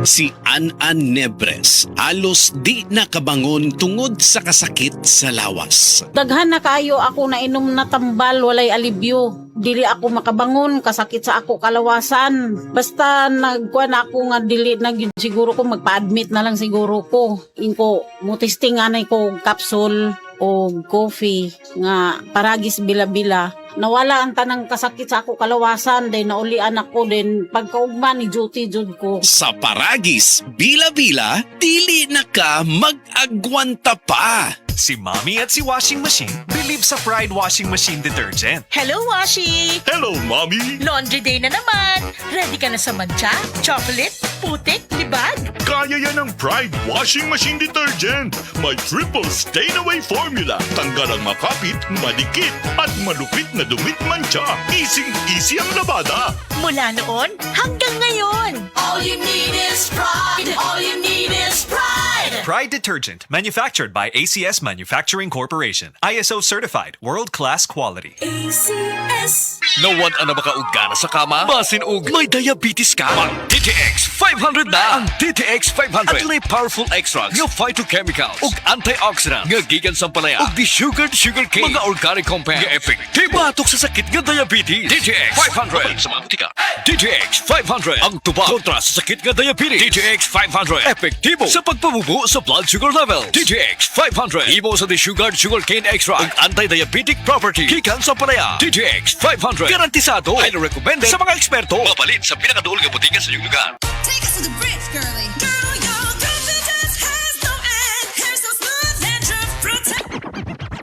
Si An Nebres alos di nakabangon tungod sa kasakit sa lawas. Daghan na kayo ako na inom na tambal, walay alibyo. Dili ako makabangon, kasakit sa ako kalawasan. Basta nagkuhan ako nga dili na gyud siguro ko magpa-admit na lang siguro ko. Inko mutisting anay ko capsule o coffee nga paragis bila-bila. Nawala ang tanang kasakit sa ako kalawasan, then naulian ako, then pagkaugma ni duty jud ko. Sa paragis, bila-bila, dili na ka mag-agwanta pa. Si Mommy at si Washing Machine believe sa Pride Washing Machine Detergent. Hello, Washi! Hello, Mommy! Laundry day na naman! Ready ka na sa mancha, chocolate, putik, libag? Kaya yan ang Pride Washing Machine Detergent. May triple stain-away formula. Tanggal ang makapit, madikit, at malupit na dumit mancha. Easy ang labada. Mula noon hanggang ngayon. All you need is pride. All you need is pride. Pride Detergent, manufactured by ACS Manufacturing Corporation. ISO certified, world-class quality. ACS. Nawad na makaugana sa kama? Basin og may diabetes ka? Ang DTX 500 na! Ang DTX 500 at may powerful extracts nga phytochemicals ug antioxidants nga gikan sa palaya ug desugared sugarcane mga organic compounds nga epektibo batok sa sakit nga diabetes. DTX 500 sa mga butika. DTX 500 ang tuba kontra sa sakit nga diabetes. DTX 500 epektibo sa pagpabubo sa blood sugar level. DTX 500 imo sa desugared sugarcane extract ug anti-diabetic property gikan sa palaya. DTX 500 garantisado highly recommended sa mga eksperto. Mapalit sa pinakaduol nga butika sa iyong lugar. Take us to the bridge, girlie. Girl, your confidence has no end. Hair so smooth, dandruff protect.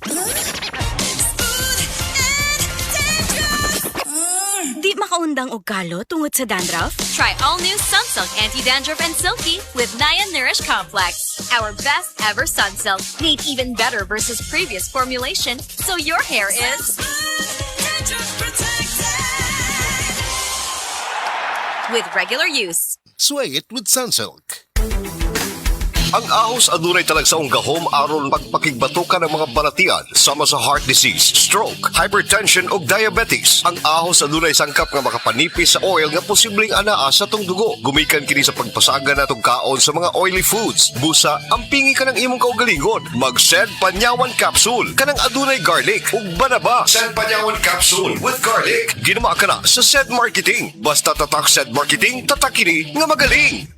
Smooth and dandruff. Di makaundang og kalo tungod sa dandruff? Try all new Sunsilk Anti-Dandruff and Silky with Naya Nourish Complex. Our best ever Sunsilk, made even better versus previous formulation, so your hair is Dandruff protected. with regular use. Sway it with Sunsilk. Ang ahos adunay talagsaong gahom aron pagpakigbatukan ng mga balatian sama sa heart disease, stroke, hypertension ug diabetes. Ang ahos adunay sangkap nga makapanipis sa oil nga posibleng anaa sa tong dugo. Gumikan kini sa pagpasaga natong kaon sa mga oily foods. Busa, ampingi ka ng imong kaugalingon. Mag-Sed Panyawan Capsule kanang adunay garlic ug banaba. Sed Panyawan Capsule with garlic. Ginama ka na sa Sed Marketing. Basta tatak Sed Marketing, tatak kini nga magaling.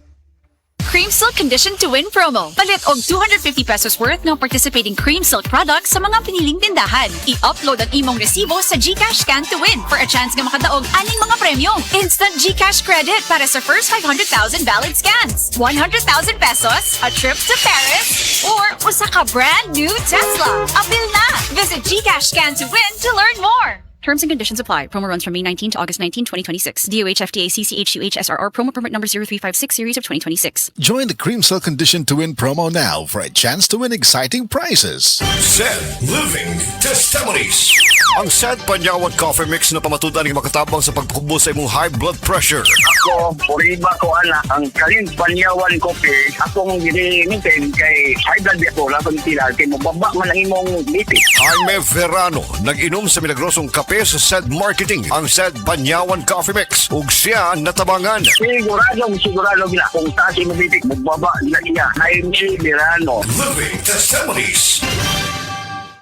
Cream Silk Condition to Win promo. Palit og 250 pesos worth ng participating Cream Silk products sa mga piniling tindahan. I-upload ang imong resibo sa GCash Scan to Win for a chance nga makadaog aning mga premyo. Instant GCash credit para sa first 500,000 valid scans. 100,000 pesos, a trip to Paris, or usa ka brand new Tesla. Apil na! Visit GCash Scan to Win to learn more. Terms and conditions apply. Promo runs from May 19 to August 19, 2026. DOH FDA CCH2H SRR promo permit number 0356 series of 2026. Join the Cream Silk Condition to Win promo now for a chance to win exciting prizes. Sed Living Testimonies. Ang Sed Panyawan Coffee Mix na pamatudan ng makatabang sa pagkubo sa imong high blood pressure. Ako, puriba ko ana, ang kaling Panyawan Coffee, akong ginimintin kay high blood ako, laban tila, kay mababa man ang imong lipid. Jaime Verano, nag-inom sa milagrosong kape sa Sed Marketing, ang Sed Panyawan Coffee Mix, ug siya natabangan. Sigurado gina, kung taas imong lipid, magbaba gina siya. Jaime Verano. Living Testimonies.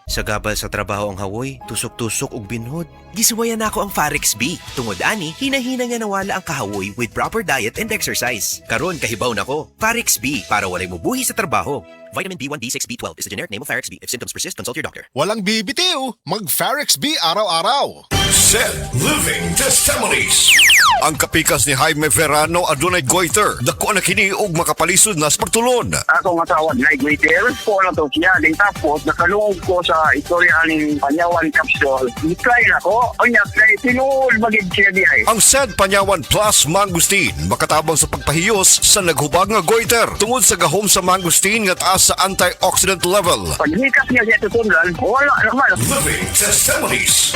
Sa gabal sa trabaho ang hawoy, tusok-tusok ug binhod. Gisuwayan nako ang Farex B. Tungod ani, hinahina nga nawala ang kahawoy with proper diet and exercise. Karon kahibaw nako. Farex B para walay mubuhi sa trabaho. Vitamin B1, B6, B12 is the generic name of Farex B. If symptoms persist, consult your doctor. Walang bibitiw, mag-Farex B araw-araw. Sed Living Testimonies. Ang kapikas ni Jaime Verano adunay goiter. Dako na kini og makapalisod na sa pagtulon. Ako nga tawag na Twitter, ko na to siya. Din tapos, nakalungog ko sa istorya ng Panyawan Capsule. I-try na ko. O niya, kay tinuol magig siya di ay. Ang Sed Panyawan Plus Mangustin makatabang sa pagpahiyos sa naghubag nga goiter tungod sa gahom sa mangustin nga taas sa antioxidant level. Pag hikas niya siya tutundan, wala naman. Living Testimonies.